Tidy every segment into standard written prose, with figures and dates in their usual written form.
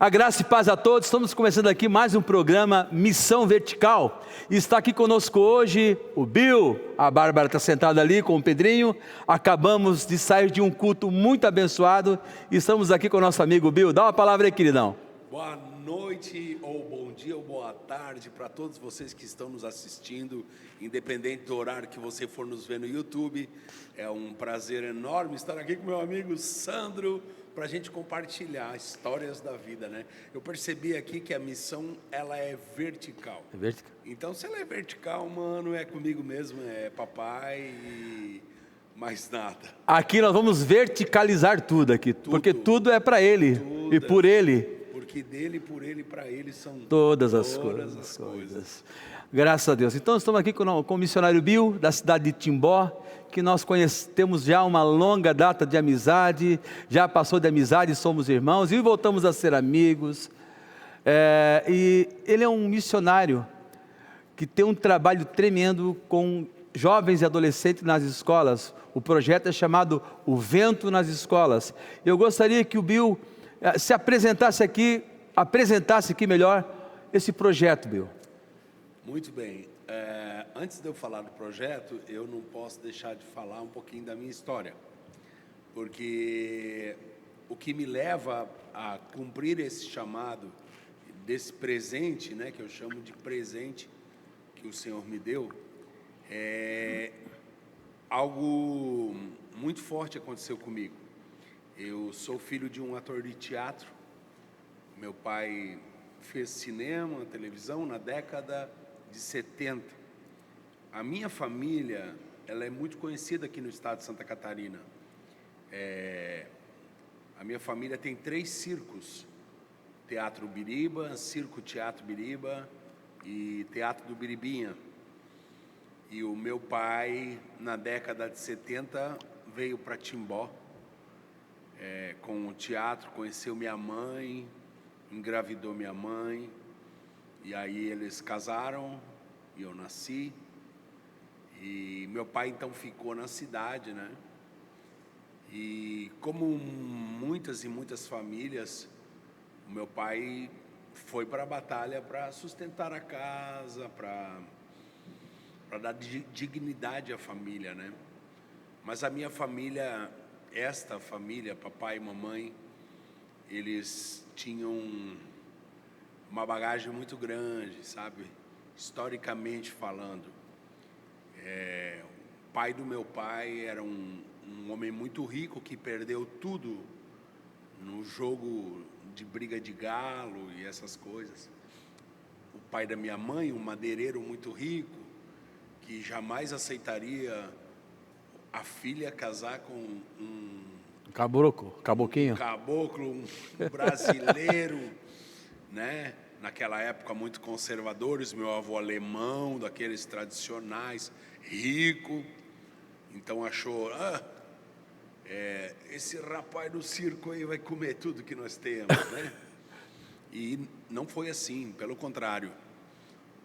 A graça e paz a todos. Estamos começando aqui mais um programa Missão Vertical. E está aqui conosco hoje o Bill. A Bárbara está sentada ali com o Pedrinho. Acabamos de sair de um culto muito abençoado e estamos aqui com o nosso amigo Bill. Dá uma palavra aí, queridão. Boa noite, ou bom dia, ou boa tarde para todos vocês que estão nos assistindo, independente do horário que você for nos ver no YouTube. É um prazer enorme estar aqui com meu amigo Sandro, para a gente compartilhar histórias da vida, né? Eu percebi aqui que a missão, ela é vertical. É vertical. Então, se ela é vertical, mano, é comigo mesmo, é papai e mais nada. Aqui nós vamos verticalizar tudo aqui, porque tudo é para Ele e por Ele. Porque dele, por ele, para ele são Todas as coisas. Graças a Deus. Então estamos aqui com o missionário Bill, da cidade de Timbó, que nós temos já uma longa data de amizade, já passou de amizade, somos irmãos e voltamos a ser amigos. E ele é um missionário que tem um trabalho tremendo com jovens e adolescentes nas escolas. O projeto é chamado O Vento nas Escolas. Eu gostaria que o Bill se apresentasse aqui melhor esse projeto, Bill. Muito bem. Antes de eu falar do projeto, eu não posso deixar de falar um pouquinho da minha história, porque o que me leva a cumprir esse chamado, desse presente, né, que eu chamo de presente que o Senhor me deu, algo muito forte aconteceu comigo. Eu sou filho de um ator de teatro. Meu pai fez cinema, televisão na década de 70. A minha família, ela é muito conhecida aqui no estado de Santa Catarina. A minha família tem 3 circos: Teatro Biriba, Circo Teatro Biriba e Teatro do Biribinha. E o meu pai, na década de 70, veio para Timbó com o teatro, conheceu minha mãe, engravidou minha mãe, e aí eles casaram e eu nasci. E meu pai então ficou na cidade, né? E como muitas e muitas famílias, o meu pai foi para a batalha para sustentar a casa, para dar dignidade à família, né? Mas a minha família, esta família, papai e mamãe, eles tinham uma bagagem muito grande, sabe? Historicamente falando. O pai do meu pai era um homem muito rico que perdeu tudo no jogo de briga de galo e essas coisas. O pai da minha mãe, um madeireiro muito rico, que jamais aceitaria a filha casar com um Caboquinho. Um caboclo, um brasileiro, né? Naquela época muito conservadores, meu avô alemão, daqueles tradicionais, rico. Então achou, esse rapaz do circo aí vai comer tudo que nós temos, né? E não foi assim, pelo contrário.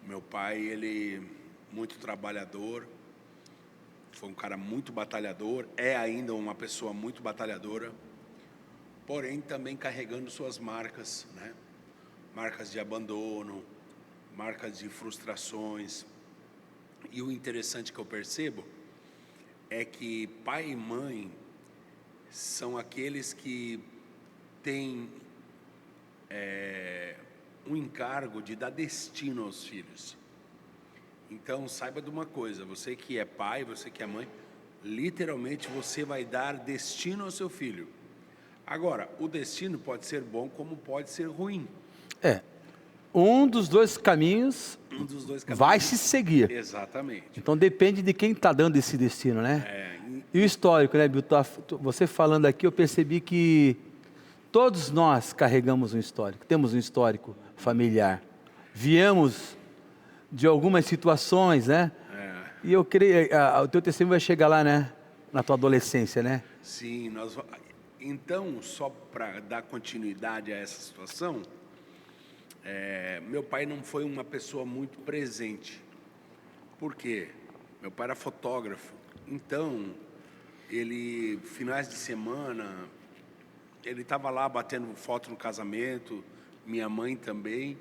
Meu pai, ele muito trabalhador, foi um cara muito batalhador, é ainda uma pessoa muito batalhadora, porém também carregando suas marcas, né? Marcas de abandono, marcas de frustrações. E o interessante que eu percebo é que pai e mãe são aqueles que têm um encargo de dar destino aos filhos. Então, saiba de uma coisa, você que é pai, você que é mãe, literalmente você vai dar destino ao seu filho. Agora, o destino pode ser bom como pode ser ruim. Um dos dois caminhos vai se seguir. Exatamente. Então depende de quem está dando esse destino, né? E o histórico, né, Bill? Você falando aqui, eu percebi que todos nós carregamos um histórico, temos um histórico familiar. Viemos de algumas situações, né? E eu creio, o teu testemunho vai chegar lá, né? Na tua adolescência, né? Sim, então, só para dar continuidade a essa situação, meu pai não foi uma pessoa muito presente. Por quê? Meu pai era fotógrafo, então, finais de semana, ele estava lá batendo foto no casamento, minha mãe também.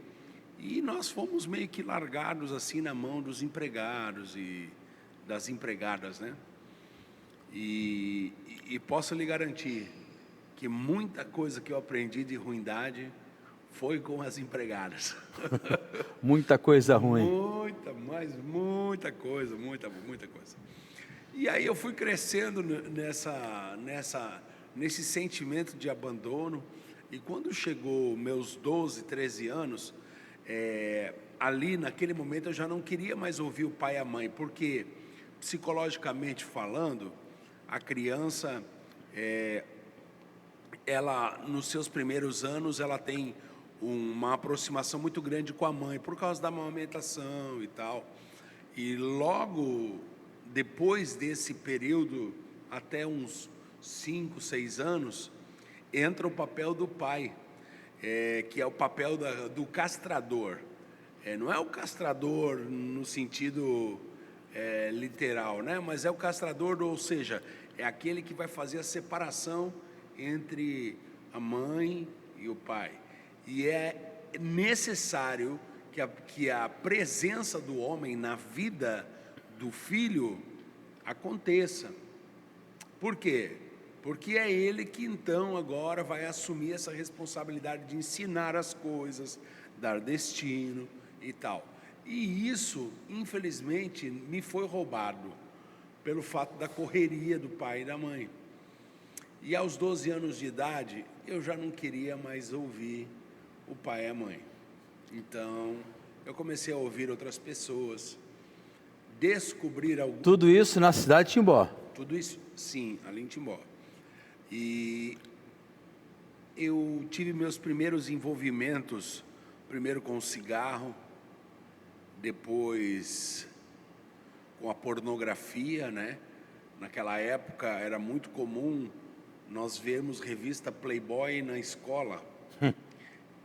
E nós fomos meio que largados assim na mão dos empregados e das empregadas, né? E posso lhe garantir que muita coisa que eu aprendi de ruindade foi com as empregadas. Muita coisa ruim. Muita coisa. E aí eu fui crescendo nesse sentimento de abandono. E quando chegou meus 12, 13 anos, ali naquele momento eu já não queria mais ouvir o pai e a mãe, porque psicologicamente falando, a criança, ela nos seus primeiros anos, ela tem uma aproximação muito grande com a mãe, por causa da amamentação e tal. E logo depois desse período, até uns 5, 6 anos, entra o papel do pai, que é o papel do castrador. Não é o castrador no sentido literal, né? Mas é o castrador, ou seja, é aquele que vai fazer a separação entre a mãe e o pai. E é necessário que a presença do homem na vida do filho aconteça. Por quê? Porque é ele que então agora vai assumir essa responsabilidade de ensinar as coisas, dar destino e tal. E isso, infelizmente, me foi roubado pelo fato da correria do pai e da mãe. E aos 12 anos de idade, eu já não queria mais ouvir o pai e a mãe. Então, eu comecei a ouvir outras pessoas, descobrir algo. Tudo isso na cidade de Timbó? Tudo isso, sim, ali em Timbó. E eu tive meus primeiros envolvimentos, primeiro com o cigarro, depois com a pornografia, né? Naquela época era muito comum nós vermos revista Playboy na escola.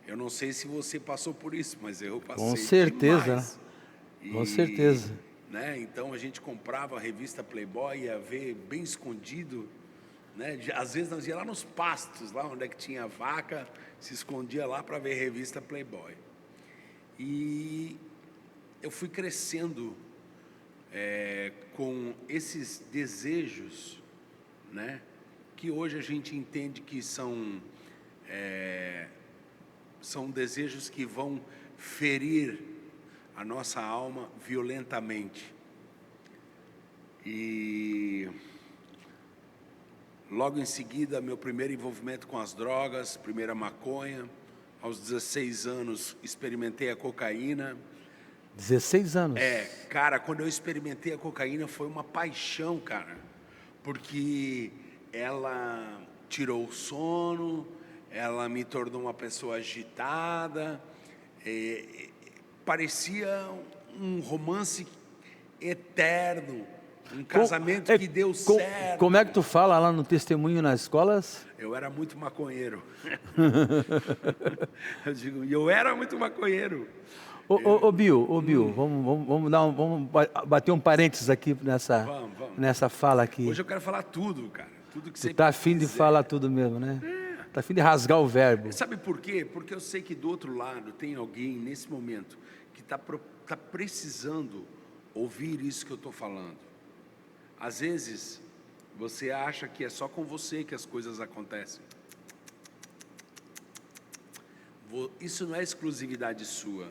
Eu não sei se você passou por isso, mas eu passei. Com certeza, demais. Com certeza. Né? Então a gente comprava a revista Playboy, ia ver bem escondido, né? Às vezes nós ia lá nos pastos, lá onde é que tinha vaca, se escondia lá para ver revista Playboy. E eu fui crescendo com esses desejos, né? Que hoje a gente entende que são desejos que vão ferir a nossa alma violentamente. E logo em seguida, meu primeiro envolvimento com as drogas, primeira maconha. Aos 16 anos, experimentei a cocaína. 16 anos? Cara, quando eu experimentei a cocaína, foi uma paixão, cara. Porque ela tirou o sono, ela me tornou uma pessoa agitada, parecia um romance eterno, um casamento que deu certo. Como é que tu fala lá no testemunho nas escolas? Eu era muito maconheiro. Eu era muito maconheiro. Ô Bill, vamos bater um parênteses aqui nessa fala aqui. Hoje eu quero falar tudo, cara. Tudo que você está afim de falar tudo mesmo, né? Está afim de rasgar o verbo. Sabe por quê? Porque eu sei que do outro lado tem alguém nesse momento que está precisando ouvir isso que eu estou falando. Às vezes, você acha que é só com você que as coisas acontecem. Isso não é exclusividade sua.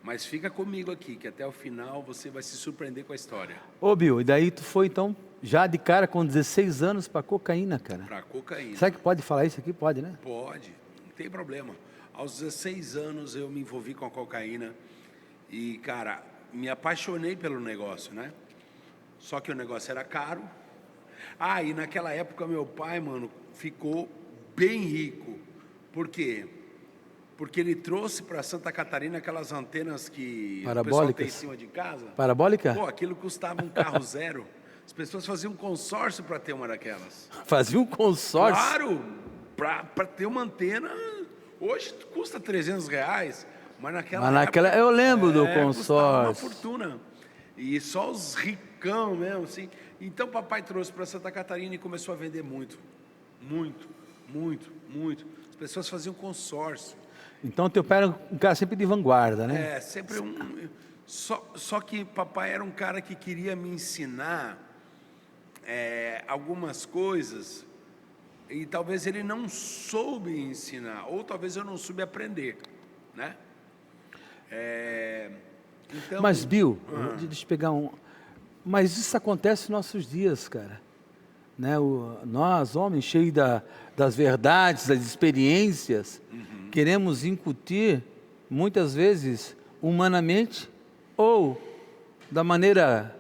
Mas fica comigo aqui, que até o final você vai se surpreender com a história. Ô Bill, e daí tu foi então, já de cara com 16 anos para cocaína, cara? Para cocaína. Será que pode falar isso aqui? Pode, né? Pode, não tem problema. Aos 16 anos eu me envolvi com a cocaína e, cara, me apaixonei pelo negócio, né? Só que o negócio era caro. E naquela época meu pai, mano, ficou bem rico. Por quê? Porque ele trouxe para Santa Catarina aquelas antenas que o pessoal tem em cima de casa. Parabólica? Pô, aquilo custava um carro zero. As pessoas faziam um consórcio para ter uma daquelas. Faziam um consórcio? Claro, para ter uma antena, hoje custa R$300, mas naquela época, eu lembro do consórcio. Custava uma fortuna. E só os ricão mesmo, assim. Então papai trouxe para Santa Catarina e começou a vender muito. Muito. As pessoas faziam consórcio. Então teu pai era um cara sempre de vanguarda, né? Sempre Só que papai era um cara que queria me ensinar algumas coisas e talvez ele não soube ensinar, ou talvez eu não soube aprender, né? Então, Mas, Bill, deixa eu pegar um... Mas isso acontece nos nossos dias, cara. Né? Nós, homens, cheios das verdades, das experiências, queremos incutir, muitas vezes, humanamente, ou da maneira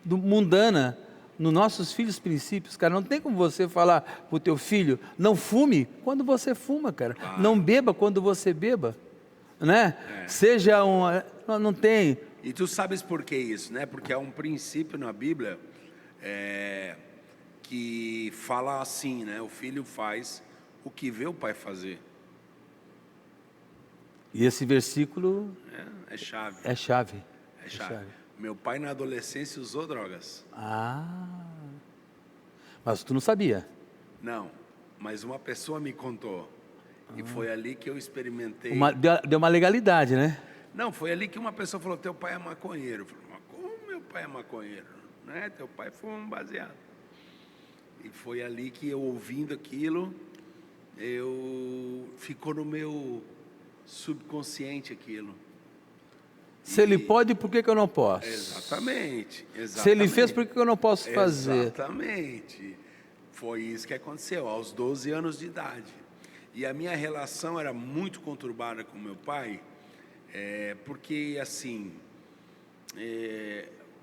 mundana, nos nossos filhos princípios, cara. Não tem como você falar para o teu filho, não fume quando você fuma, cara. Não beba quando você beba, né? Seja um... Não tem... E tu sabes por que isso, né? Porque há um princípio na Bíblia que fala assim, né? O filho faz o que vê o pai fazer. E esse versículo É chave. é chave. É chave. Meu pai na adolescência usou drogas. Mas tu não sabia? Não, mas uma pessoa me contou. E foi ali que eu experimentei. Deu uma legalidade, né? Não, foi ali que uma pessoa falou, teu pai é maconheiro. Eu falei, mas como meu pai é maconheiro? Né? Teu pai foi um baseado. E foi ali que eu, ouvindo aquilo, ficou no meu subconsciente aquilo. Se ele pode, por que eu não posso? Exatamente. Se ele fez, por que eu não posso fazer? Exatamente. Foi isso que aconteceu, aos 12 anos de idade. E a minha relação era muito conturbada com meu pai, porque, assim,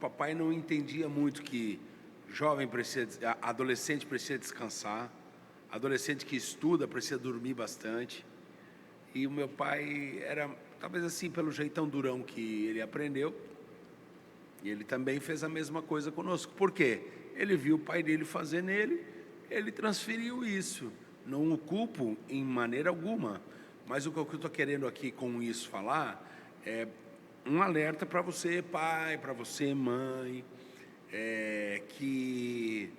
papai não entendia muito que adolescente precisa descansar, adolescente que estuda precisa dormir bastante. E o meu pai era, talvez assim, pelo jeitão durão que ele aprendeu, e ele também fez a mesma coisa conosco. Por quê? Ele viu o pai dele fazer nele, ele transferiu isso. Não o culpo em maneira alguma, mas o que eu estou querendo aqui com isso falar é um alerta para você, pai, para você, mãe, que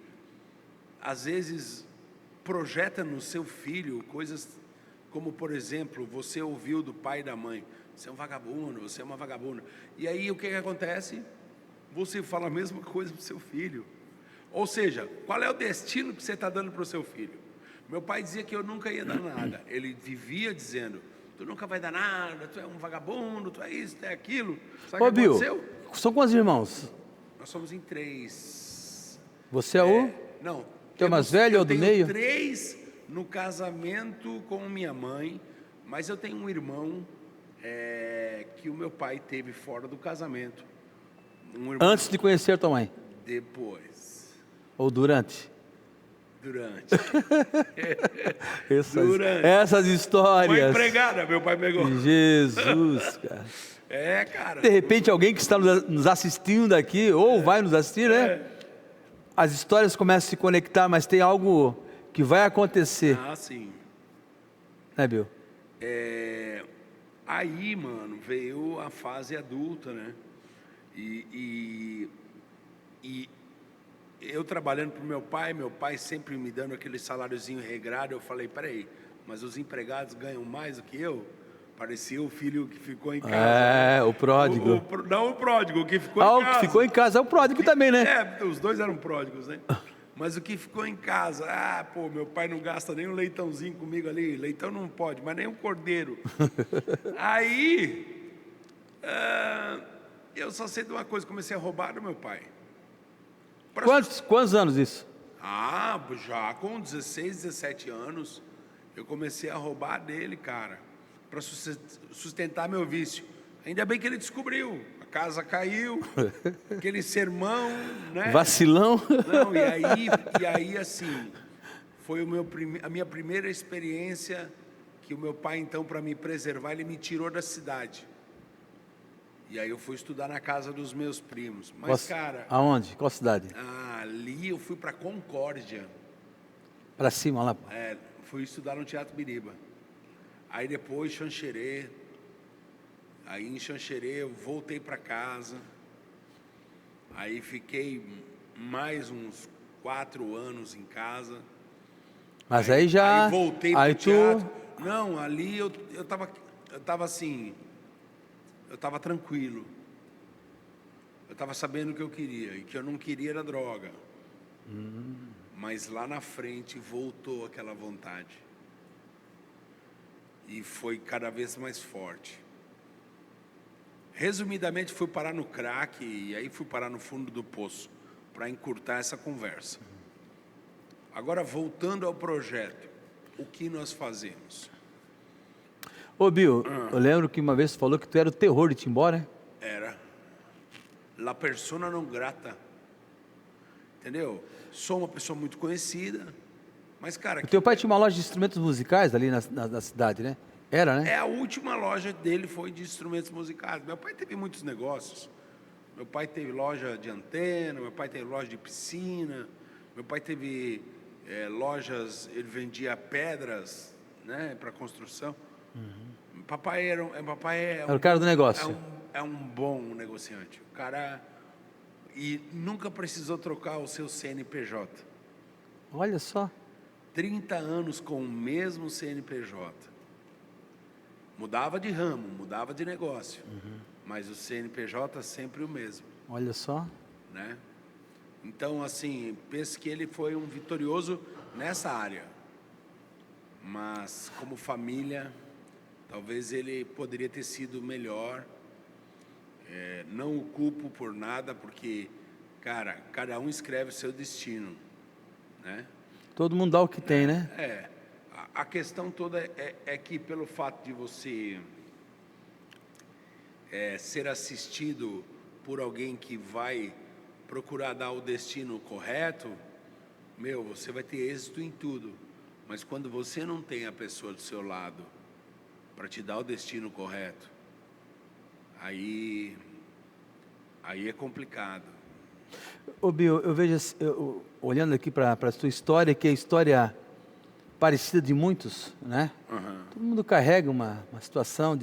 às vezes projeta no seu filho coisas como, por exemplo, você ouviu do pai e da mãe, você é um vagabundo, você é uma vagabunda, e aí o que acontece? Você fala a mesma coisa para o seu filho. Ou seja, qual é o destino que você está dando para o seu filho? Meu pai dizia que eu nunca ia dar nada. Ele vivia dizendo, tu nunca vai dar nada, tu é um vagabundo, tu é isso, tu é aquilo. Sabe o que aconteceu? São quantos irmãos? Nós somos em 3. Você é o? Não. Tu é mais velho ou do meio? 3 no casamento com minha mãe, mas eu tenho um irmão que o meu pai teve fora do casamento. Antes de conhecer tua mãe? Depois. Ou durante? Durante. Essas histórias. Foi empregada, meu pai pegou. Jesus, cara. Cara. De repente alguém que está nos assistindo aqui, ou vai nos assistir, né? As histórias começam a se conectar, mas tem algo que vai acontecer. Sim. Né, Bill? Aí, mano, veio a fase adulta, né? E eu trabalhando para o meu pai sempre me dando aquele saláriozinho regrado. Eu falei, peraí, mas os empregados ganham mais do que eu? Parecia o filho que ficou em casa. O pródigo. Não o pródigo, o que ficou em casa. O que ficou em casa é o pródigo também, né? Os dois eram pródigos, né? Mas o que ficou em casa, meu pai não gasta nem um leitãozinho comigo ali, leitão não pode, mas nem um cordeiro. Aí, eu só sei de uma coisa, comecei a roubar do meu pai. Quantos anos isso? Já com 16, 17 anos, eu comecei a roubar dele, cara, para sustentar meu vício. Ainda bem que ele descobriu, a casa caiu, aquele sermão, né? Vacilão. Não, e aí assim, foi a minha primeira experiência que o meu pai, então, para me preservar, ele me tirou da cidade. E aí eu fui estudar na casa dos meus primos. Mas, cara... Aonde? Qual cidade? Ali eu fui para Concórdia. Para cima, lá? Fui estudar no Teatro Biriba. Aí depois, Xanxerê. Aí em Xanxerê eu voltei para casa. Aí fiquei mais uns 4 anos em casa. Mas aí já... Aí voltei aí pro teatro. Não, ali eu tava assim, eu tava tranquilo. Eu estava sabendo o que eu queria, e que eu não queria era droga. Mas lá na frente voltou aquela vontade. E foi cada vez mais forte. Resumidamente, fui parar no crack, e aí fui parar no fundo do poço, para encurtar essa conversa. Agora, voltando ao projeto, o que nós fazemos? Ô Bill, eu lembro que uma vez você falou que tu era o terror de Timbó, né? Era la persona non grata, entendeu? Sou uma pessoa muito conhecida, mas, cara... O teu pai tinha uma loja de instrumentos musicais ali na cidade, né? Era, né? A última loja dele foi de instrumentos musicais. Meu pai teve muitos negócios. Meu pai teve loja de antena, meu pai teve loja de piscina, meu pai teve lojas, ele vendia pedras, né, para construção. Papai era o cara do negócio. É um bom negociante. O cara... E nunca precisou trocar o seu CNPJ. Olha só. 30 anos com o mesmo CNPJ. Mudava de ramo, mudava de negócio. Mas o CNPJ sempre o mesmo. Olha só. Né? Então, assim, penso que ele foi um vitorioso nessa área. Mas, como família, talvez ele poderia ter sido melhor. Não o culpo por nada, porque, cara, cada um escreve o seu destino, né? Todo mundo dá o que tem, né? A questão toda é que, pelo fato de você ser assistido por alguém que vai procurar dar o destino correto, você vai ter êxito em tudo. Mas quando você não tem a pessoa do seu lado para te dar o destino correto, aí é complicado. Ô Bill, eu vejo, olhando aqui para a sua história, que é a história parecida de muitos, né? Todo mundo carrega uma situação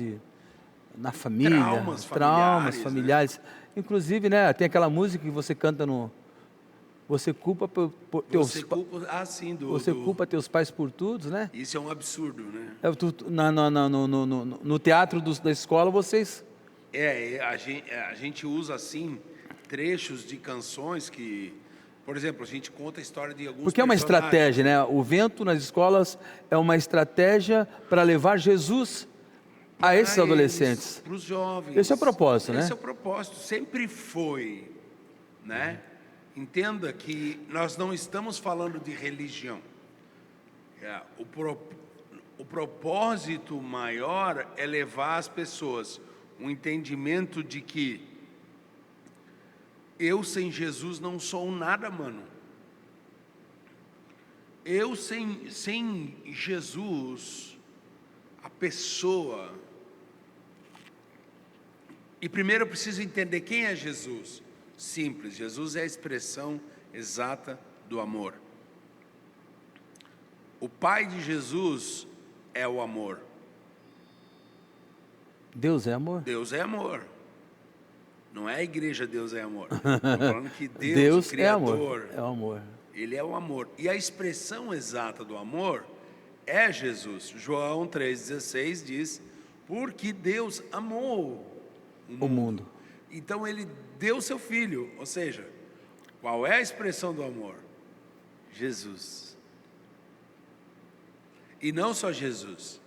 na família, traumas familiares. Né? Inclusive, né, tem aquela música que você canta no... Você culpa culpa teus pais por tudo, né? Isso é um absurdo, né? No teatro da escola, vocês... A gente usa, assim, trechos de canções que... Por exemplo, a gente conta a história de alguns Porque é uma estratégia, né? O Vento nas escolas é uma estratégia para levar Jesus a esses adolescentes. Para os jovens. Esse é o propósito, né? Esse é o propósito, sempre foi, né? Entenda que nós não estamos falando de religião. O propósito maior é levar as pessoas um entendimento de que eu sem Jesus não sou nada, mano. Eu sem Jesus, a pessoa... E primeiro eu preciso entender quem é Jesus. Simples, Jesus é a expressão exata do amor. O Pai de Jesus é o amor. Deus é amor? Deus é amor. Não é a igreja Deus é amor. Estou falando que Deus o Criador, é amor. Ele é o amor. E a expressão exata do amor é Jesus. João 3,16 diz, porque Deus amou o mundo. Então Ele deu seu Filho. Ou seja, qual é a expressão do amor? Jesus. E não só Jesus.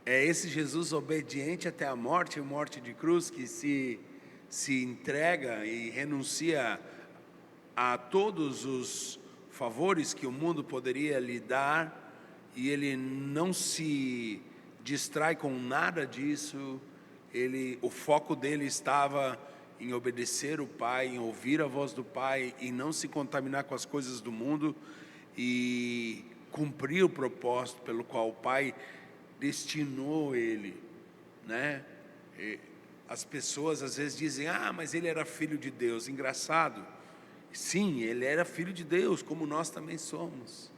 É esse Jesus obediente até a morte e morte de cruz, que se entrega e renuncia a todos os favores que o mundo poderia lhe dar, e ele não se distrai com nada disso. O foco dele estava em obedecer o Pai, em ouvir a voz do Pai, e não se contaminar com as coisas do mundo, e cumprir o propósito pelo qual o Pai destinou ele, né? As pessoas às vezes dizem, mas ele era filho de Deus. Engraçado, sim, ele era filho de Deus, como nós também somos,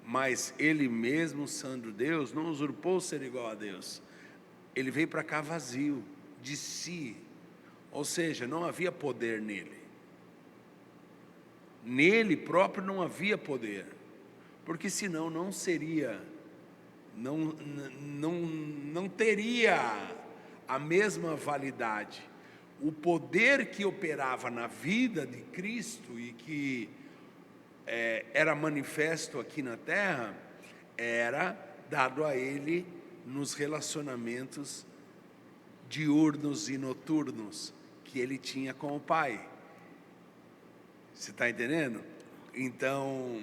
mas ele mesmo sendo Deus, não usurpou ser igual a Deus. Ele veio para cá vazio, de si, ou seja, não havia poder nele próprio, não havia poder. porque senão não seria, não teria a mesma validade. O poder que operava na vida de Cristo e que era manifesto aqui na terra, era dado a Ele nos relacionamentos diurnos e noturnos que Ele tinha com o Pai. Você está entendendo? Então,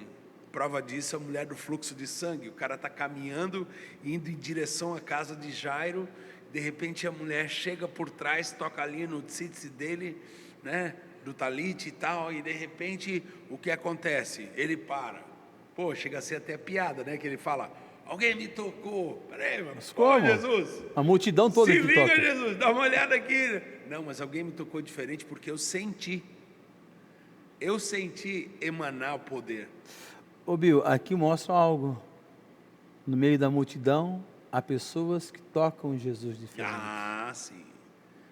prova disso é a mulher do fluxo de sangue. O cara está caminhando, indo em direção à casa de Jairo. De repente a mulher chega por trás, toca ali no tzitzi dele, né, do talite e tal, e de repente o que acontece? Ele para. Pô, chega a ser até piada, né? Que ele fala: alguém me tocou. Peraí, mas como? Jesus, a multidão toda se que liga, toca. Jesus, dá uma olhada aqui. Não, mas alguém me tocou diferente porque eu senti emanar o poder. Ô Bill, aqui mostra algo. No meio da multidão, há pessoas que tocam Jesus diferente. Ah, sim.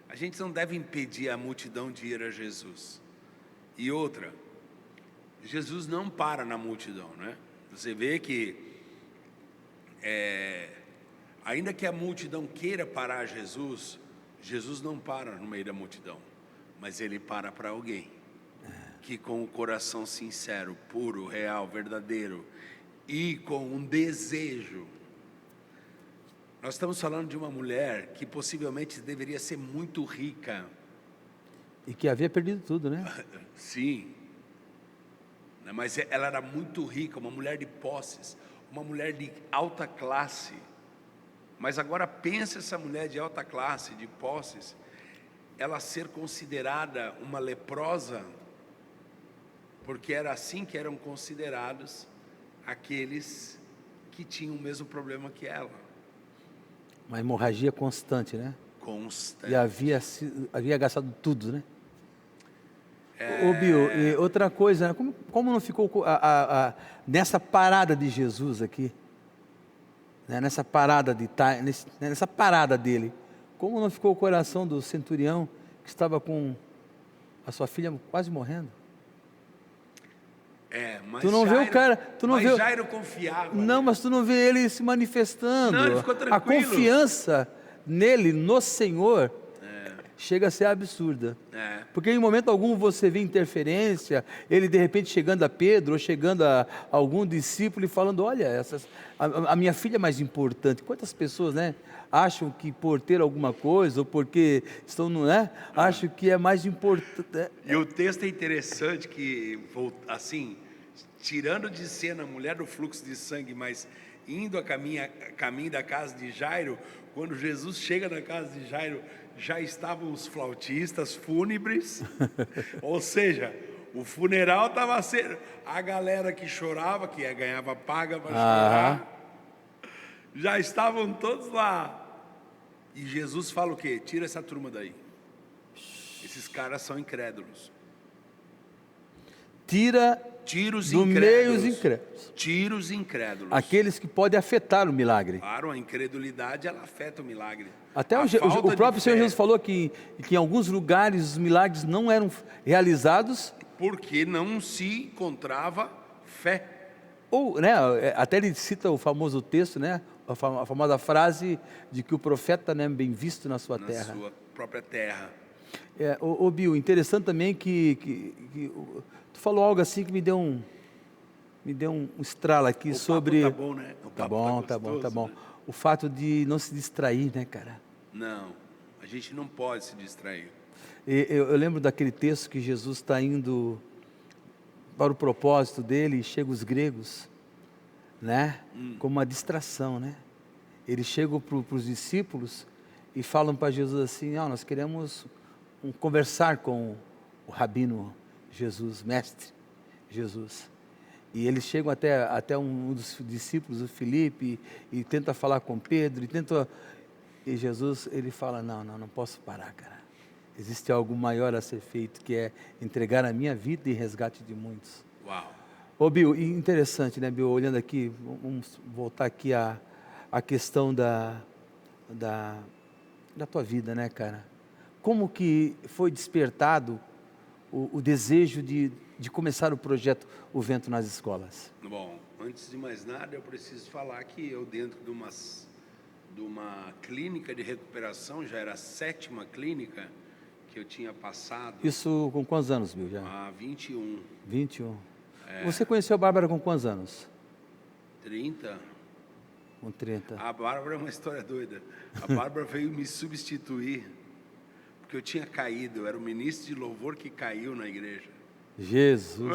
A gente não deve impedir a multidão de ir a Jesus. E outra, Jesus não para na multidão, né? Você vê que, ainda que a multidão queira parar Jesus, Jesus não para no meio da multidão, mas Ele para alguém que com o coração sincero, puro, real, verdadeiro e com um desejo. Nós estamos falando de uma mulher que possivelmente deveria ser muito rica. E que havia perdido tudo, né? Sim. Mas ela era muito rica, uma mulher de posses, uma mulher de alta classe. Mas agora pensa essa mulher de alta classe, de posses, ela ser considerada uma leprosa, porque era assim que eram considerados aqueles que tinham o mesmo problema que ela. Uma hemorragia constante, né? Constante. E havia gastado tudo, né? Ô Bill, e outra coisa, né? Como não ficou nessa parada de Jesus aqui, né? nessa parada dele, como não ficou o coração do centurião que estava com a sua filha quase morrendo? Mas tu não vê o cara, Jairo confiava. Não, mas tu não vê ele se manifestando. Não, ele ficou tranquilo. A confiança nele, no Senhor, chega a ser absurda. Porque em momento algum você vê interferência, ele de repente chegando a Pedro, ou chegando a algum discípulo e falando: olha, a minha filha é mais importante. Quantas pessoas, né, acham que por ter alguma coisa, ou porque estão no, né, acham que é mais importante. E o texto é interessante que, assim, tirando de cena a mulher do fluxo de sangue, mas indo a caminho da casa de Jairo, quando Jesus chega na casa de Jairo, já estavam os flautistas fúnebres, ou seja, o funeral estava sendo, a galera que chorava, que ganhava paga para chorar, já estavam todos lá. E Jesus fala o quê? Tira essa turma daí. Esses caras são incrédulos. Tira do meio os incrédulos. Tira os incrédulos. Aqueles que podem afetar o milagre. Claro, a incredulidade, ela afeta o milagre. Até o próprio Senhor Jesus falou que em alguns lugares os milagres não eram realizados porque não se encontrava fé. Ou, né, até ele cita o famoso texto, né, a famosa frase de que o profeta não é bem visto na sua terra. Na sua própria terra. Ô Bill, interessante também que tu falou algo assim que me deu um estralo aqui o sobre... Papo tá bom, né? Tá bom. Né? O fato de não se distrair, né, cara? Não, a gente não pode se distrair. Eu lembro daquele texto que Jesus está indo para o propósito dele e chegam os gregos, né? Como uma distração, né? Eles chegam para os discípulos e falam para Jesus assim: nós queremos conversar com o rabino Jesus, mestre Jesus. E eles chegam até um dos discípulos, o Filipe, e tenta falar com Pedro, e Jesus, ele fala: não posso parar, cara. Existe algo maior a ser feito, que é entregar a minha vida em resgate de muitos. Uau! Ô Bill, interessante, né, Bill? Olhando aqui, vamos voltar aqui à questão da tua vida, né, cara? Como que foi despertado o desejo de de começar o projeto O Vento nas Escolas? Bom, antes de mais nada, eu preciso falar que eu, dentro de uma clínica de recuperação, já era a 7ª clínica que eu tinha passado. Isso com quantos anos, Bill? Já? Há 21. 21. Você conheceu a Bárbara com quantos anos? 30. Com 30. A Bárbara é uma história doida. A Bárbara veio me substituir, porque eu tinha caído, eu era o ministro de louvor que caiu na igreja. Jesus,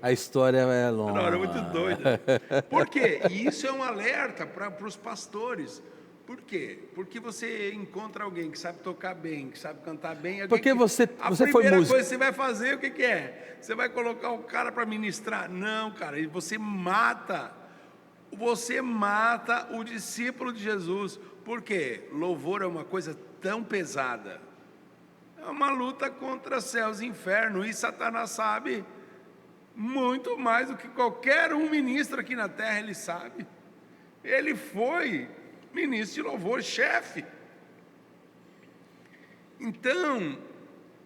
a história é longa. Não, era muito doida. Por quê? E isso é um alerta para os pastores. Por quê? Porque você encontra alguém que sabe tocar bem, que sabe cantar bem. Porque você foi músico. A primeira coisa que você vai fazer, o que é? Você vai colocar o cara para ministrar? Não, cara, você mata o discípulo de Jesus. Por quê? Louvor é uma coisa tão pesada. É uma luta contra céus e inferno, e Satanás sabe muito mais do que qualquer um ministro aqui na terra, ele sabe. Ele foi ministro de louvor, chefe. Então,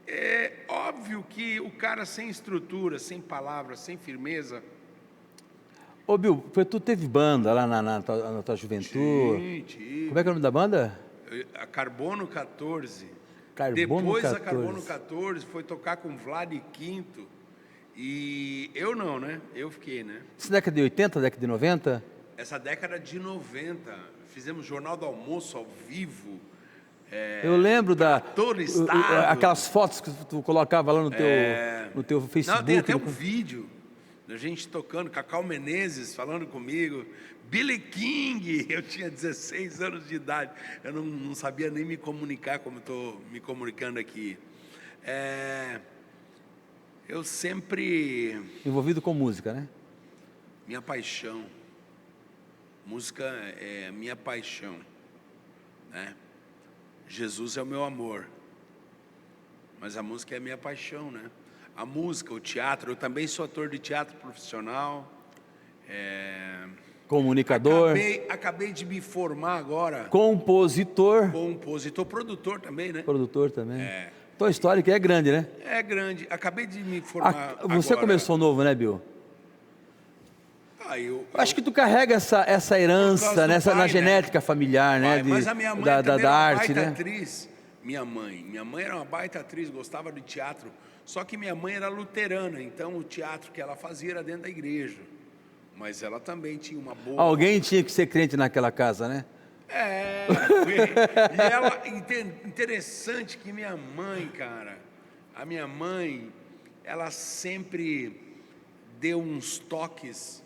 é óbvio que o cara sem estrutura, sem palavras, sem firmeza... Ô Bill, tu teve banda lá na tua juventude? Tive. Como é que é o nome da banda? A Carbono 14. Carbono Depois 14. a Carbono 14 foi tocar com Vlad Quinto. E eu não, né? Eu fiquei, né? Essa década de 80, década de 90? Essa década de 90. Fizemos Jornal do Almoço ao vivo. Eu lembro todo estado. aquelas fotos que tu colocava lá no teu Facebook. Não, tem até um vídeo da gente tocando, Cacau Menezes falando comigo, Billy King, eu tinha 16 anos de idade, eu não sabia nem me comunicar como estou me comunicando aqui. Eu sempre... Envolvido com música, né? Minha paixão. Música é minha paixão, né? Jesus é o meu amor, mas a música é a minha paixão, né? A música, o teatro, eu também sou ator de teatro profissional. Comunicador. Acabei de me formar agora. Compositor. Produtor também, né? Produtor também. Tua história que é grande, né? É grande. Acabei de me formar Você agora. começou novo, né, Bill? Eu acho que tu carrega essa herança pai, na genética familiar, né? Mas a minha mãe da era uma arte, baita né? atriz. Minha mãe era uma baita atriz, gostava de teatro. Só que minha mãe era luterana, então o teatro que ela fazia era dentro da igreja. Mas ela também tinha uma boa... Alguém tinha que ser crente naquela casa, né? E ela, interessante que minha mãe, cara, a minha mãe, ela sempre deu uns toques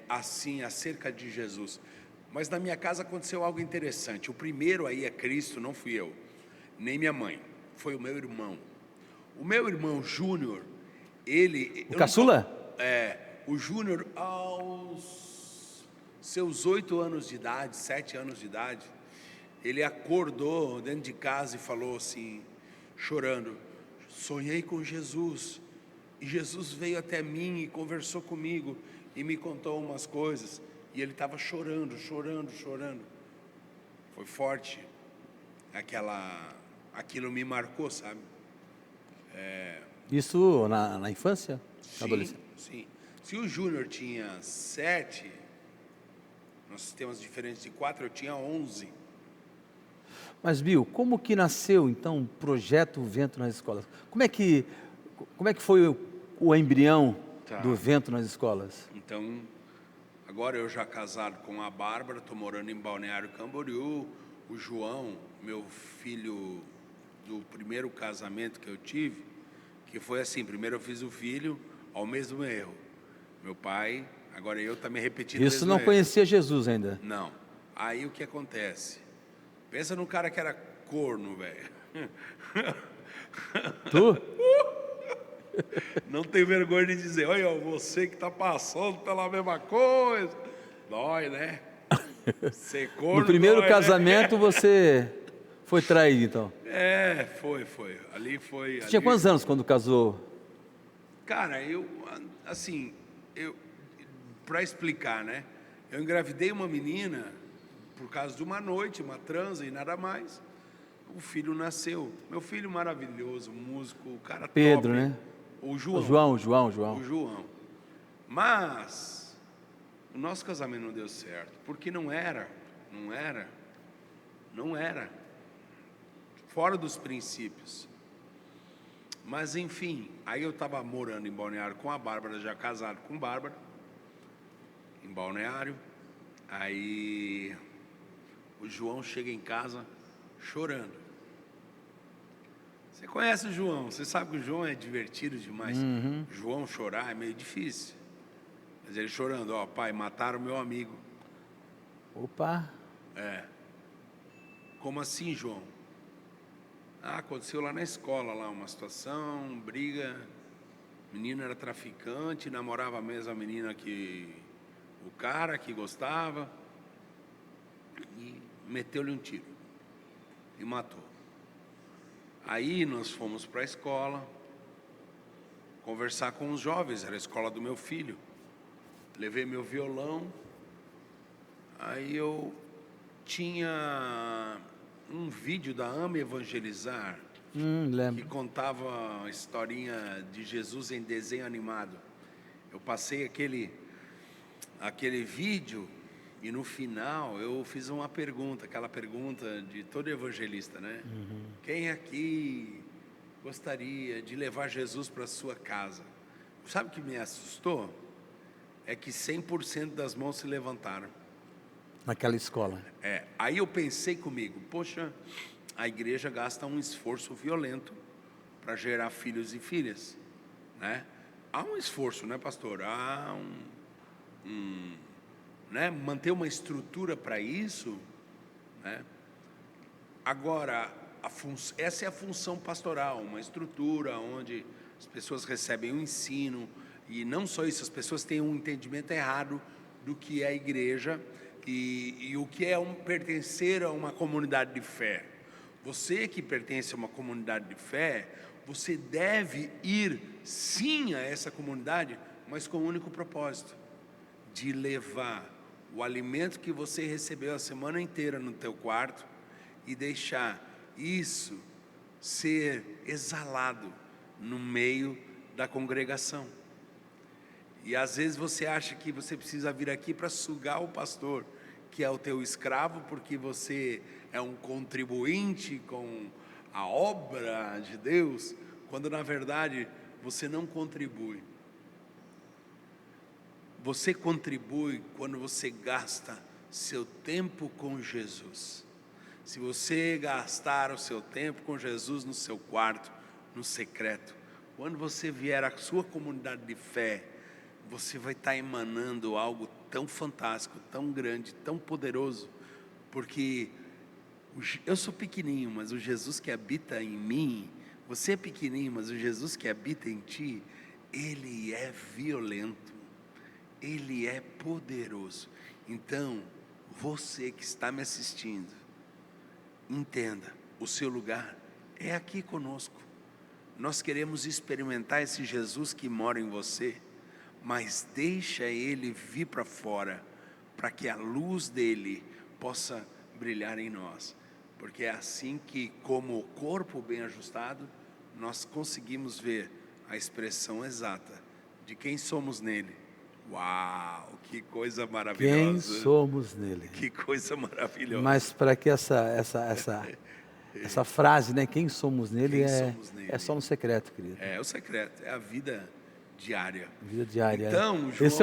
assim, acerca de Jesus. Mas na minha casa aconteceu algo interessante. O primeiro aí é Cristo, não fui eu, nem minha mãe, foi o meu irmão. O meu irmão Júnior, ele... O caçula? O Júnior, aos seus 8 anos de idade, 7 anos de idade, ele acordou dentro de casa e falou assim, chorando, sonhei com Jesus, e Jesus veio até mim e conversou comigo, e me contou umas coisas, e ele estava chorando. Foi forte, aquilo me marcou, sabe? Isso na infância? Na adolescência? Sim. Se o Júnior tinha 7, nós temos diferença de 4, eu tinha 11. Mas, Bill, como que nasceu, então, o projeto Vento nas Escolas? Como é que foi o embrião do Vento nas Escolas? Então, agora eu já casado com a Bárbara, estou morando em Balneário Camboriú. O João, meu filho do primeiro casamento que eu tive, que foi assim, primeiro eu fiz o filho ao mesmo erro. Meu pai, agora eu também repeti o mesmo erro. Isso não conhecia Jesus ainda? Não. Aí o que acontece? Pensa num cara que era corno, velho. Tu? Não tem vergonha de dizer, olha, você que está passando pela mesma coisa. Dói, né? Ser corno, no primeiro dói, casamento, né? Você foi traído, então? Foi. Ali foi... Você tinha quantos anos quando casou? Cara, para explicar, né? Eu engravidei uma menina por causa de uma noite, uma transa e nada mais. O filho nasceu. Meu filho maravilhoso, músico, o cara Pedro, top. né? O João. O João. O João. Mas o nosso casamento não deu certo, porque não era fora dos princípios. Mas enfim, aí eu estava morando em Balneário com a Bárbara, já casado com Bárbara, em Balneário. Aí o João chega em casa chorando. Você conhece o João, você sabe que o João é divertido demais. João chorar é meio difícil. Mas ele chorando, ó, pai, mataram meu amigo. Opa! Como assim, João? Ah, aconteceu lá na escola, lá uma situação, briga. O menino era traficante, namorava a mesma menina que o cara que gostava. E meteu-lhe um tiro. E matou. Aí nós fomos para a escola, conversar com os jovens, era a escola do meu filho. Levei meu violão. Aí eu tinha um vídeo da Ama Evangelizar, que Lembro. contava a historinha de Jesus em desenho animado. Eu passei aquele vídeo e no final eu fiz uma pergunta, aquela pergunta de todo evangelista, né? Quem aqui gostaria de levar Jesus para sua casa? Sabe o que me assustou? É que 100% das mãos se levantaram. Naquela escola. Aí eu pensei comigo, poxa, a igreja gasta um esforço violento para gerar filhos e filhas, né? Há um esforço, né, pastor? Há né, manter uma estrutura para isso, né? Agora, essa é a função pastoral, uma estrutura onde as pessoas recebem um ensino, e não só isso, as pessoas têm um entendimento errado do que é a igreja e o que é pertencer a uma comunidade de fé. Você que pertence a uma comunidade de fé, você deve ir sim a essa comunidade, mas com o único propósito de levar o alimento que você recebeu a semana inteira no teu quarto e deixar isso ser exalado no meio da congregação. E às vezes você acha que você precisa vir aqui para sugar o pastor, que é o teu escravo, porque você é um contribuinte com a obra de Deus, quando na verdade você não contribui. Você contribui quando você gasta seu tempo com Jesus. Se você gastar o seu tempo com Jesus no seu quarto, no secreto, quando você vier à sua comunidade de fé, você vai estar emanando algo tão fantástico, tão grande, tão poderoso, porque eu sou pequenininho, mas o Jesus que habita em mim, você é pequenininho, mas o Jesus que habita em ti, ele é violento, ele é poderoso. Então, você que está me assistindo, entenda, o seu lugar é aqui conosco. Nós queremos experimentar esse Jesus que mora em você, mas deixa ele vir para fora, para que a luz dele possa brilhar em nós, porque é assim que, como o corpo bem ajustado, nós conseguimos ver a expressão exata de quem somos nele. Uau, que coisa maravilhosa! Quem somos nele? Que coisa maravilhosa! Mas para que essa frase, né? Quem somos nele, Quem somos nele? É só no secreto, querido. É o secreto, é a vida diária. Vida diária. Então, João... esse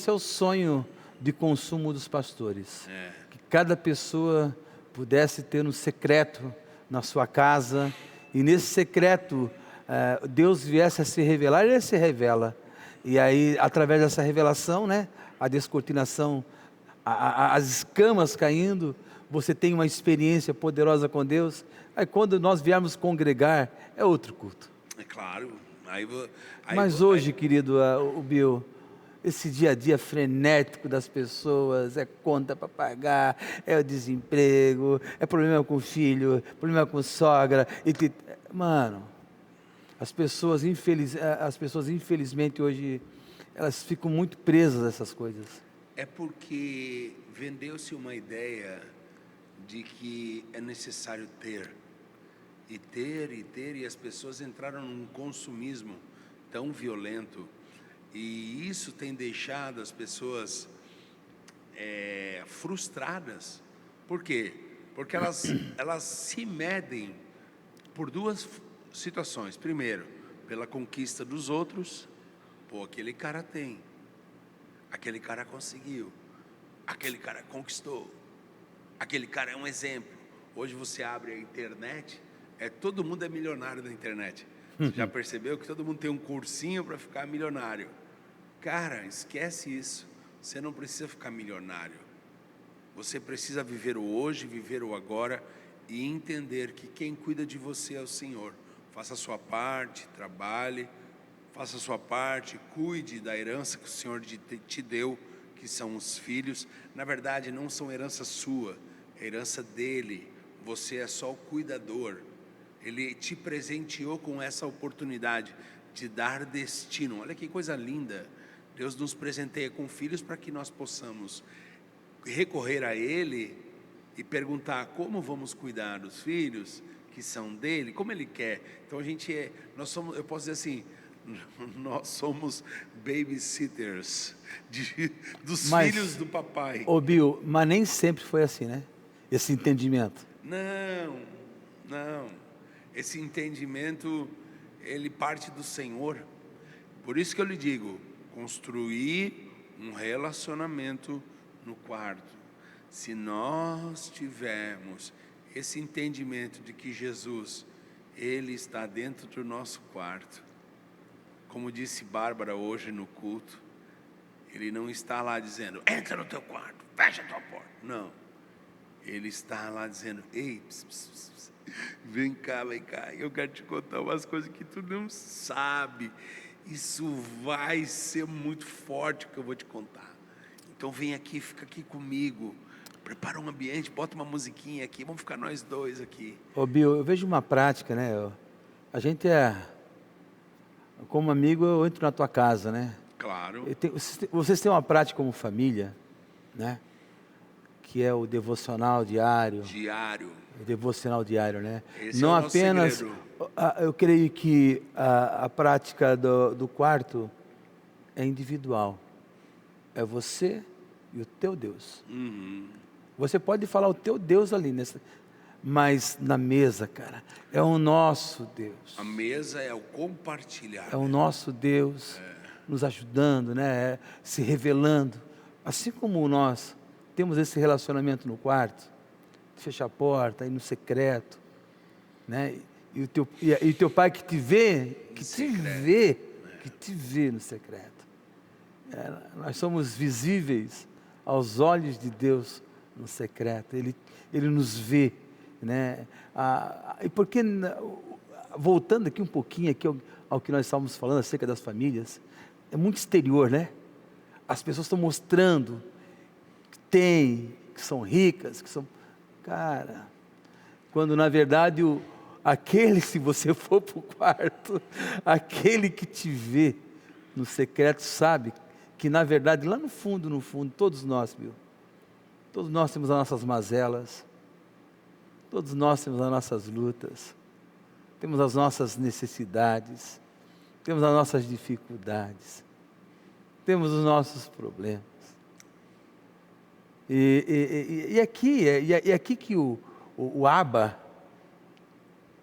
é o sonho de consumo dos pastores. Que cada pessoa pudesse ter um secreto na sua casa, e nesse secreto Deus viesse a se revelar, ele se revela. E aí, através dessa revelação, né, a descortinação, as escamas caindo, você tem uma experiência poderosa com Deus. Aí quando nós viermos congregar, é outro culto. É claro. Mas hoje, querido, o Bill, esse dia a dia frenético das pessoas, é conta para pagar, é o desemprego, é problema com o filho, problema com sogra, mano, as pessoas infelizmente hoje, elas ficam muito presas a essas coisas. É porque vendeu-se uma ideia de que é necessário ter, e as pessoas entraram num consumismo tão violento, e isso tem deixado as pessoas frustradas. Por quê? Porque elas se medem por duas situações. Primeiro, pela conquista dos outros. Pô, aquele cara tem, aquele cara conseguiu, aquele cara conquistou, aquele cara é um exemplo. Hoje você abre a internet, todo mundo é milionário na internet. Você já percebeu que todo mundo tem um cursinho para ficar milionário? Cara, esquece isso. Você não precisa ficar milionário. Você precisa viver o hoje, viver o agora e entender que quem cuida de você é o Senhor. Faça a sua parte, trabalhe, faça a sua parte, cuide da herança que o Senhor te deu, que são os filhos. Na verdade, não são herança sua, é herança dele. Você é só o cuidador. Ele te presenteou com essa oportunidade de dar destino. Olha que coisa linda. Deus nos presenteia com filhos para que nós possamos recorrer a Ele e perguntar como vamos cuidar dos filhos que são dele, como Ele quer. Então nós somos, eu posso dizer assim, nós somos babysitters dos filhos do papai. Ô Bill, mas nem sempre foi assim, né? Esse entendimento. Não. Esse entendimento, ele parte do Senhor. Por isso que eu lhe digo, construir um relacionamento no quarto. Se nós tivermos esse entendimento de que Jesus, Ele está dentro do nosso quarto, como disse Bárbara hoje no culto, Ele não está lá dizendo, entra no teu quarto, fecha a tua porta. Não. Ele está lá dizendo, ei, vem cá, eu quero te contar umas coisas que tu não sabe. Isso vai ser muito forte o que eu vou te contar. Então vem aqui, fica aqui comigo. Prepara um ambiente, bota uma musiquinha aqui, vamos ficar nós dois aqui. Ô Bill, eu vejo uma prática, né? A gente como amigo, eu entro na tua casa, né? Claro. Vocês têm uma prática como família, né? Que é o devocional diário. O devocional diário, né? Esse não é o nosso apenas segredo. Eu creio que a prática do quarto é individual. É você e o teu Deus. Você pode falar o teu Deus ali, mas na mesa, cara, é o nosso Deus. A mesa é o compartilhar. É o nosso Deus nos ajudando, né? Se revelando. Assim como nós temos esse relacionamento no quarto, fecha a porta, ir no secreto, né? E o teu pai que te vê, que te vê no secreto. Nós somos visíveis aos olhos de Deus no secreto. Ele nos vê, né? E porque, voltando aqui um pouquinho ao que nós estávamos falando acerca das famílias, é muito exterior, né? As pessoas estão mostrando que são ricas, que são... Cara, quando na verdade se você for para o quarto, aquele que te vê no secreto sabe que na verdade lá no fundo, todos nós, todos nós temos as nossas mazelas, todos nós temos as nossas lutas, temos as nossas necessidades, temos as nossas dificuldades, temos os nossos problemas. E aqui que o Abba,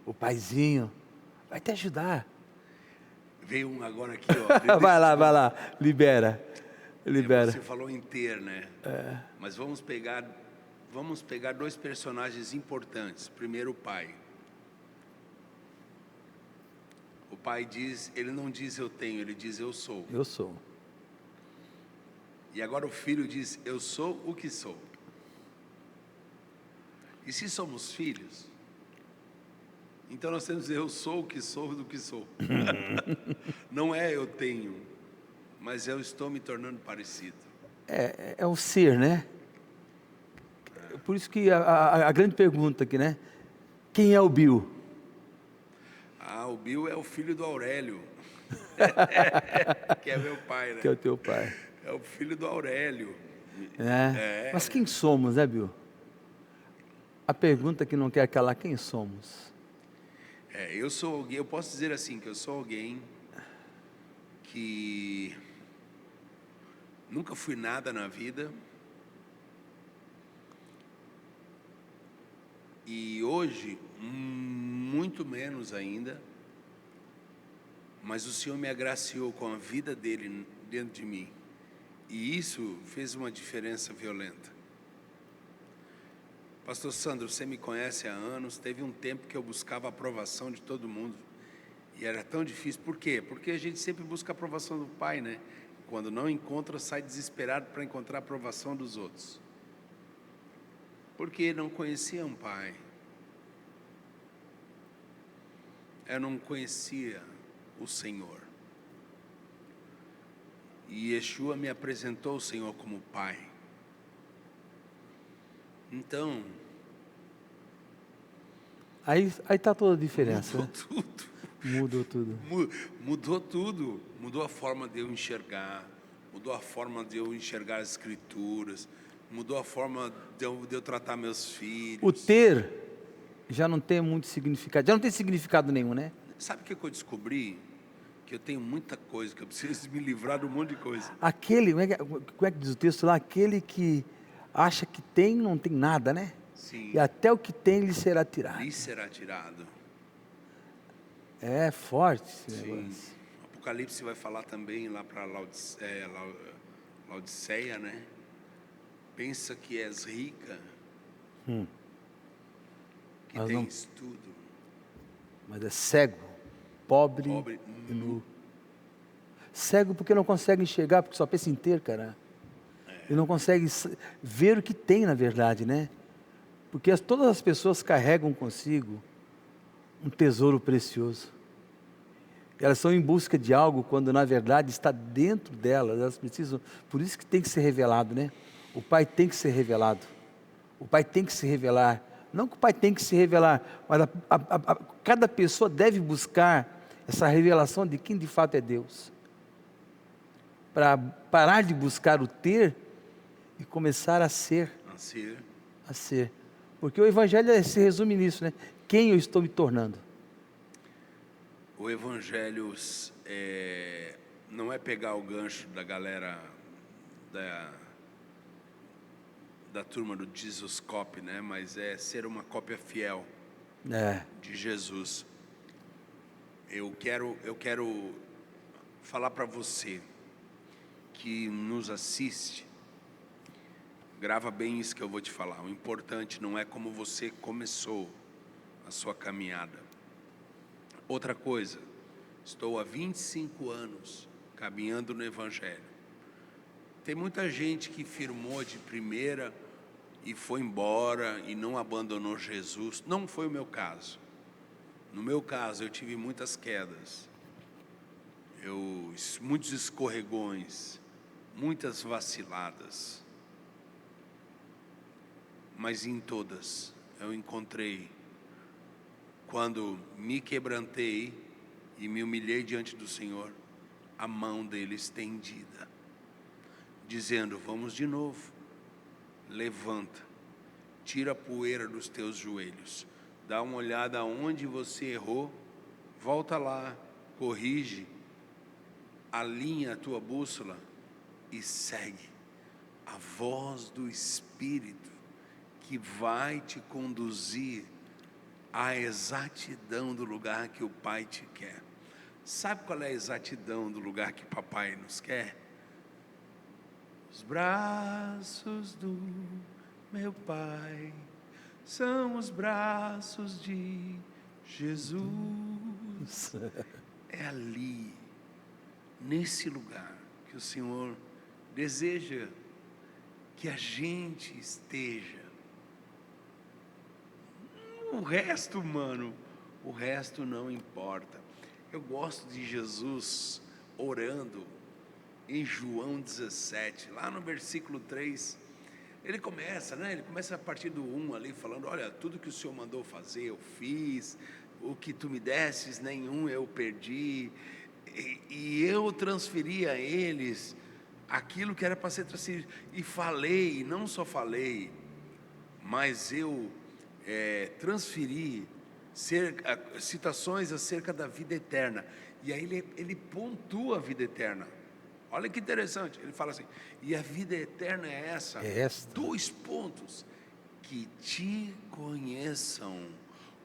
o paizinho, vai te ajudar. Veio um agora aqui, ó. vai lá, libera. Você falou em ter, né? Mas vamos pegar dois personagens importantes. Primeiro, o pai. O pai ele não diz eu tenho, ele diz eu sou. Eu sou. E agora o filho diz, eu sou o que sou. E se somos filhos, então nós temos que dizer, eu sou o que sou do que sou. Não é eu tenho, mas eu estou me tornando parecido. É o ser, né? Por isso que a grande pergunta aqui, né? Quem é o Bill? O Bill é o filho do Aurélio. Que é meu pai, né? Que é o teu pai. É o filho do Aurélio. Mas quem somos, né, Bill? A pergunta que não quer calar, quem somos? Eu sou alguém, eu posso dizer assim, que eu sou alguém que nunca fui nada na vida, e hoje muito menos ainda, mas o Senhor me agraciou com a vida dele dentro de mim, e isso fez uma diferença violenta. Pastor Sandro, você me conhece há anos, teve um tempo que eu buscava a aprovação de todo mundo, e era tão difícil. Por quê? Porque a gente sempre busca a aprovação do Pai, né? Quando não encontra, sai desesperado para encontrar a aprovação dos outros. Porque não conhecia um Pai. Eu não conhecia o Senhor. E Yeshua me apresentou o Senhor como Pai. Então, Aí está toda a diferença, mudou né? tudo. Mudou tudo. Mudou tudo. Mudou a forma de eu enxergar. Mudou a forma de eu enxergar as Escrituras. Mudou a forma de eu tratar meus filhos. O ter já não tem muito significado, já não tem significado nenhum, né? Sabe o que eu descobri? Que eu tenho muita coisa, que eu preciso me livrar de um monte de coisa. Aquele, como é que diz o texto lá? Aquele que acha que tem, não tem nada, né? Sim. E até o que tem lhe será tirado. Lhe será tirado. É forte esse Sim. negócio. Apocalipse vai falar também lá para Laodiceia, né? Pensa que és rica, que Mas tens tudo. Mas é cego, pobre e nu. Cego porque não consegue enxergar, porque só pensa em ter, cara. E não consegue ver o que tem na verdade, né? Porque todas as pessoas carregam consigo um tesouro precioso. Elas estão em busca de algo quando na verdade está dentro delas. Elas precisam, por isso que tem que ser revelado, né? O Pai tem que ser revelado. O Pai tem que se revelar. Não que o Pai tem que se revelar, mas cada pessoa deve buscar essa revelação de quem de fato é Deus. Para parar de buscar o ter e começar a ser. A ser. Porque o Evangelho se resume nisso, né? Quem eu estou me tornando? O Evangelho não é pegar o gancho da galera da turma do Jesus Cop, né? Mas é ser uma cópia fiel de Jesus. Eu quero falar para você que nos assiste, grava bem isso que eu vou te falar. O importante não é como você começou a sua caminhada. Outra coisa, estou há 25 anos caminhando no Evangelho. Tem muita gente que firmou de primeira e foi embora e não abandonou Jesus. Não foi o meu caso. No meu caso, eu tive muitas quedas, muitos escorregões, muitas vaciladas. Mas em todas eu encontrei, quando me quebrantei e me humilhei diante do Senhor, a mão dele estendida, dizendo: vamos de novo, levanta, tira a poeira dos teus joelhos, dá uma olhada aonde você errou, volta lá, corrige, alinha a tua bússola e segue a voz do Espírito, que vai te conduzir à exatidão do lugar que o Pai te quer. Sabe qual é a exatidão do lugar que Papai nos quer? Os braços do meu Pai são os braços de Jesus. É ali, nesse lugar, que o Senhor deseja que a gente esteja. O resto, mano, o resto não importa. Eu gosto de Jesus orando em João 17, lá no versículo 3. Ele começa, né? Ele começa a partir do 1 ali, falando: olha, tudo que o Senhor mandou fazer, eu fiz. O que tu me desses, nenhum eu perdi. E eu transferi a eles aquilo que era para ser transferido. E falei, não só falei, mas eu transferi citações acerca da vida eterna. E aí ele pontua a vida eterna. Olha que interessante, ele fala assim, e a vida eterna é essa? É esta. 2 pontos, que te conheçam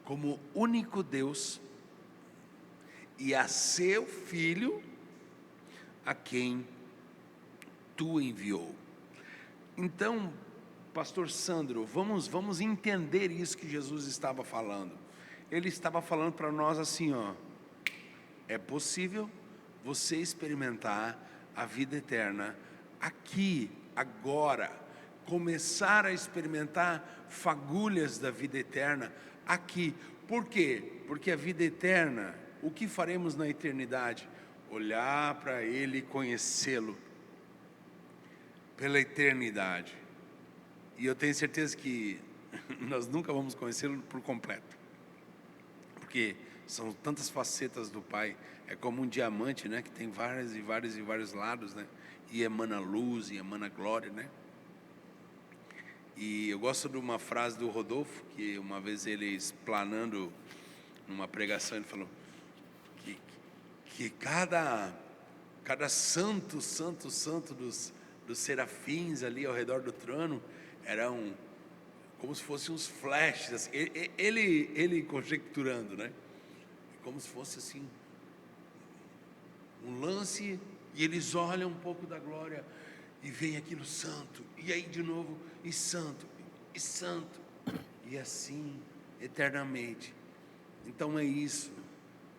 como único Deus e a seu Filho, a quem tu enviou. Então, pastor Sandro, vamos entender isso que Jesus estava falando. Ele estava falando para nós assim, ó, é possível você experimentar a vida eterna aqui, agora, começar a experimentar fagulhas da vida eterna aqui. Por quê? Porque a vida eterna, o que faremos na eternidade? Olhar para Ele e conhecê-lo pela eternidade. E eu tenho certeza que nós nunca vamos conhecê-lo por completo, porque são tantas facetas do Pai. É como um diamante, né, que tem vários lados, né, e emana luz e emana glória, né. E eu gosto de uma frase do Rodolfo, que uma vez ele explanando numa pregação, ele falou que cada santo dos serafins ali ao redor do trono eram como se fossem uns flashes, assim, ele conjecturando, né? Como se fosse assim um lance, e eles olham um pouco da glória e vem aquilo santo, e aí de novo, e santo, e assim eternamente. Então é isso,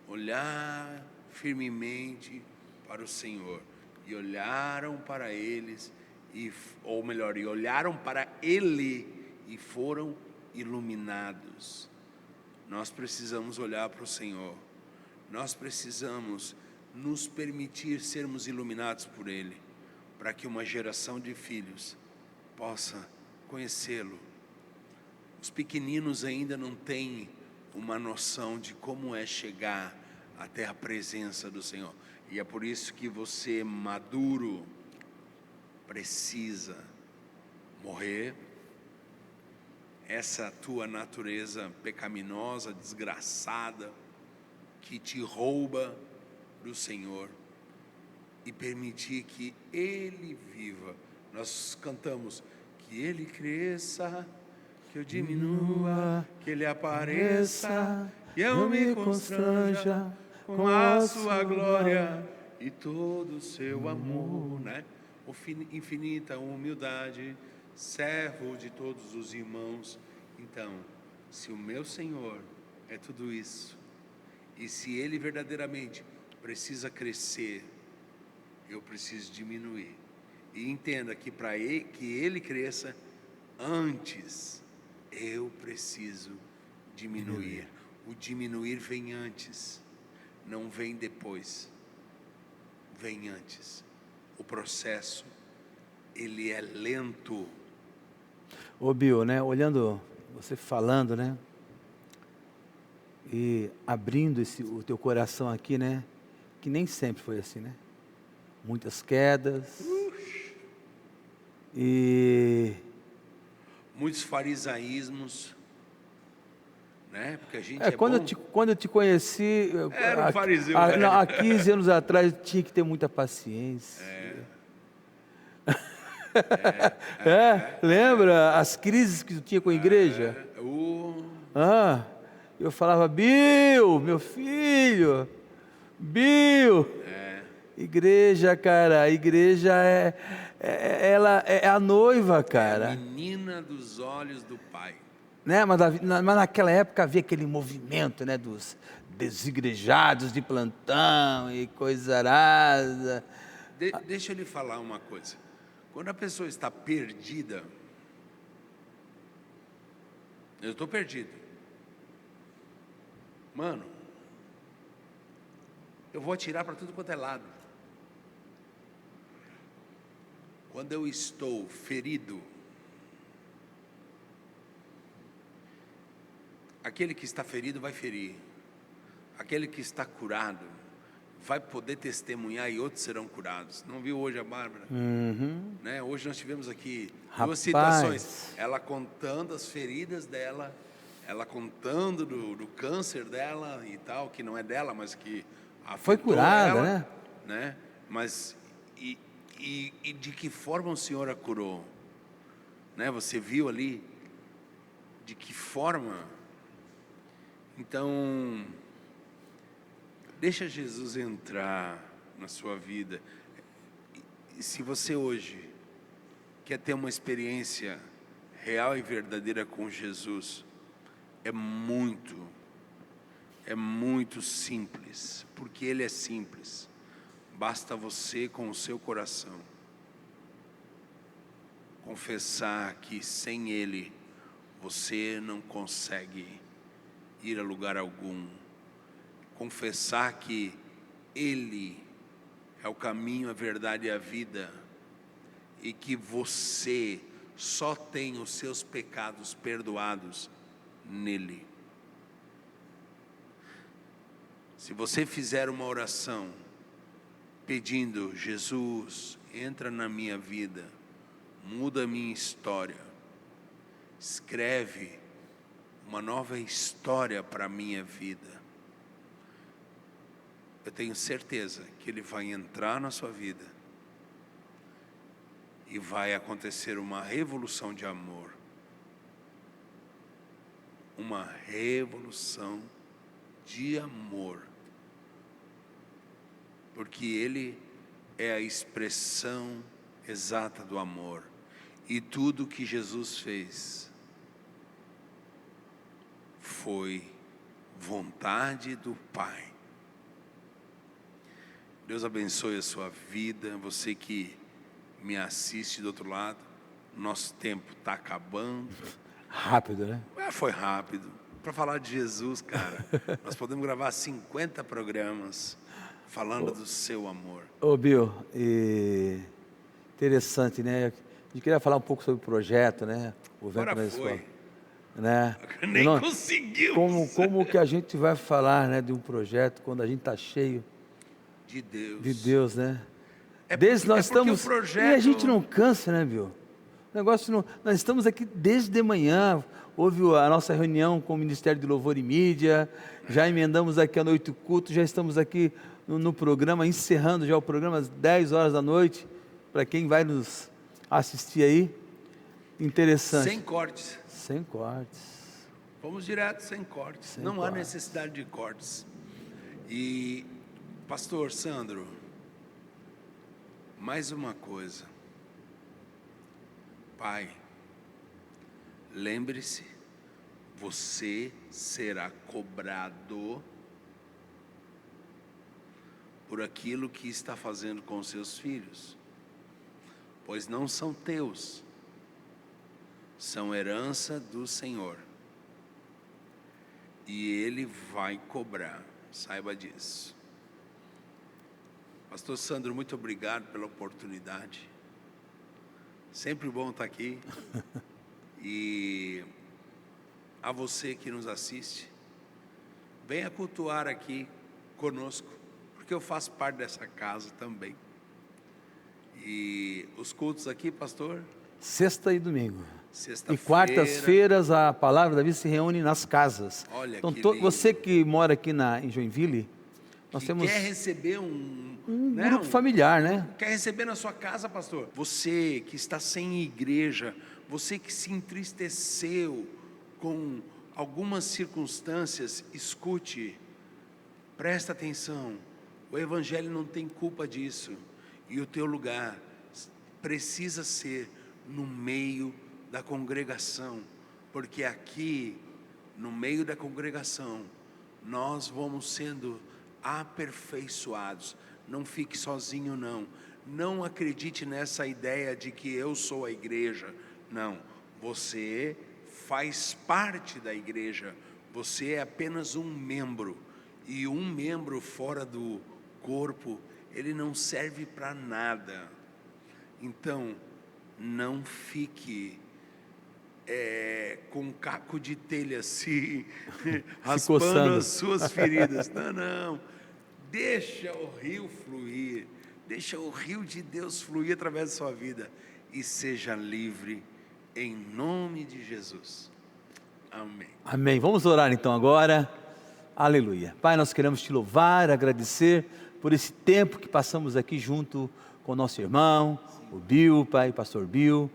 olhar firmemente para o Senhor. E olharam para eles, e olharam para Ele e foram iluminados. Nós precisamos olhar para o Senhor. Nós precisamos nos permitir sermos iluminados por Ele, para que uma geração de filhos possa conhecê-lo. Os pequeninos ainda não têm uma noção de como é chegar até a presença do Senhor. E é por isso que você, maduro, precisa morrer essa tua natureza pecaminosa, desgraçada, que te rouba do Senhor, e permitir que Ele viva. Nós cantamos, que Ele cresça, que eu diminua, que Ele apareça, e eu me constranja com a sua glória e todo o seu amor, né? Infinita humildade, servo de todos os irmãos. Então, se o meu Senhor é tudo isso, e se Ele verdadeiramente precisa crescer, eu preciso diminuir. E entenda que para que Ele cresça, antes eu preciso diminuir. O diminuir vem antes, não vem depois, vem antes. O processo, ele é lento. Ô Bill, né, olhando, você falando, né, e abrindo o teu coração aqui, né, que nem sempre foi assim, né, muitas quedas, e muitos farisaísmos, né, porque a gente quando eu te conheci, era um fariseu, há 15 anos atrás, tinha que ter muita paciência. Lembra as crises que tu tinha com a igreja? Eu falava, Bill, meu filho, Bill. Igreja, cara, a igreja ela é a noiva, cara. É a menina dos olhos do Pai. Né? Mas naquela época havia aquele movimento, né, dos desigrejados de plantão e coisa arada. Deixa eu lhe falar uma coisa. Quando a pessoa está perdida, eu estou perdido, mano, eu vou atirar para tudo quanto é lado. Quando eu estou ferido, aquele que está ferido vai ferir, aquele que está curado vai poder testemunhar e outros serão curados. Não viu hoje a Bárbara? Né? Hoje nós tivemos aqui duas citações, ela contando as feridas dela, ela contando do câncer dela e tal, que não é dela, mas que Foi afetou curada, ela, né? né? Mas e de que forma o Senhor a curou, né? Você viu ali de que forma? Então, deixa Jesus entrar na sua vida. E se você hoje quer ter uma experiência real e verdadeira com Jesus, é muito simples, porque Ele é simples. Basta você, com o seu coração, confessar que sem Ele você não consegue ir a lugar algum. Confessar que Ele é o caminho, a verdade e a vida, e que você só tem os seus pecados perdoados nele. Se você fizer uma oração pedindo: Jesus, entra na minha vida, muda a minha história, escreve uma nova história para a minha vida, eu tenho certeza que Ele vai entrar na sua vida e vai acontecer uma revolução de amor, uma revolução de amor, porque Ele é a expressão exata do amor, e tudo que Jesus fez foi vontade do Pai. Deus abençoe a sua vida, você que me assiste do outro lado. Nosso tempo está acabando. Rápido, né? Foi rápido. Para falar de Jesus, cara, nós podemos gravar 50 programas falando do seu amor. Ô Bill, interessante, né? A gente queria falar um pouco sobre o projeto, né? O Vento Agora na Escola. foi. Né? Nem Nós- conseguimos. Como que a gente vai falar, né, de um projeto quando a gente está cheio De Deus. de Deus, né? É Desde porque- nós é porque estamos... o projeto- E a gente não cansa, né, Bill? O negócio não... Nós estamos aqui desde de manhã, houve a nossa reunião com o Ministério de Louvor e Mídia, já emendamos aqui a noite do culto, já estamos aqui no programa, encerrando já o programa às 10 horas da noite, para quem vai nos assistir aí. Interessante. Sem cortes. Sem cortes. Vamos direto, sem cortes. Sem Não há cortes. necessidade de cortes. E, pastor Sandro, mais uma coisa. Pai, lembre-se, você será cobrado por aquilo que está fazendo com seus filhos, pois não são teus, são herança do Senhor. E Ele vai cobrar, saiba disso. Pastor Sandro, muito obrigado pela oportunidade. Sempre bom estar aqui. E a você que nos assiste, venha cultuar aqui conosco, porque eu faço parte dessa casa também. E os cultos aqui, pastor? Sexta e domingo. Sexta-feira. E quartas-feiras a palavra da vida se reúne nas casas. Olha Então, que lindo. você que mora aqui em Joinville, nós Que temos quer receber um grupo familiar, né? Quer receber na sua casa, pastor? Você que está sem igreja, você que se entristeceu com algumas circunstâncias, escute, presta atenção. O Evangelho não tem culpa disso. E o teu lugar precisa ser no meio da congregação, porque aqui, no meio da congregação, nós vamos sendo aperfeiçoados. Não fique sozinho, não. Não acredite nessa ideia de que eu sou a igreja. Não, você faz parte da igreja. Você é apenas um membro. E um membro fora do corpo, ele não serve para nada. Então, não fique com um caco de telha assim, raspando coçando. as suas feridas. Não. Deixa o rio fluir. Deixa o rio de Deus fluir através da sua vida. E seja livre em nome de Jesus. Amém. Amém. Vamos orar então agora. Aleluia. Pai, nós queremos te louvar, agradecer por esse tempo que passamos aqui junto com o nosso irmão, o Bill, Pai, pastor Bill,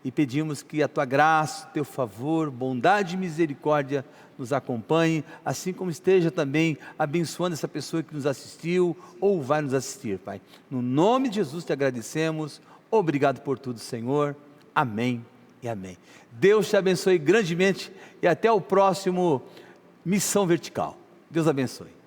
e pedimos que a tua graça, teu favor, bondade e misericórdia nos acompanhe, assim como esteja também abençoando essa pessoa que nos assistiu ou vai nos assistir, Pai. No nome de Jesus te agradecemos, obrigado por tudo, Senhor. Amém e amém. Deus te abençoe grandemente e até o próximo Missão Vertical. Deus abençoe.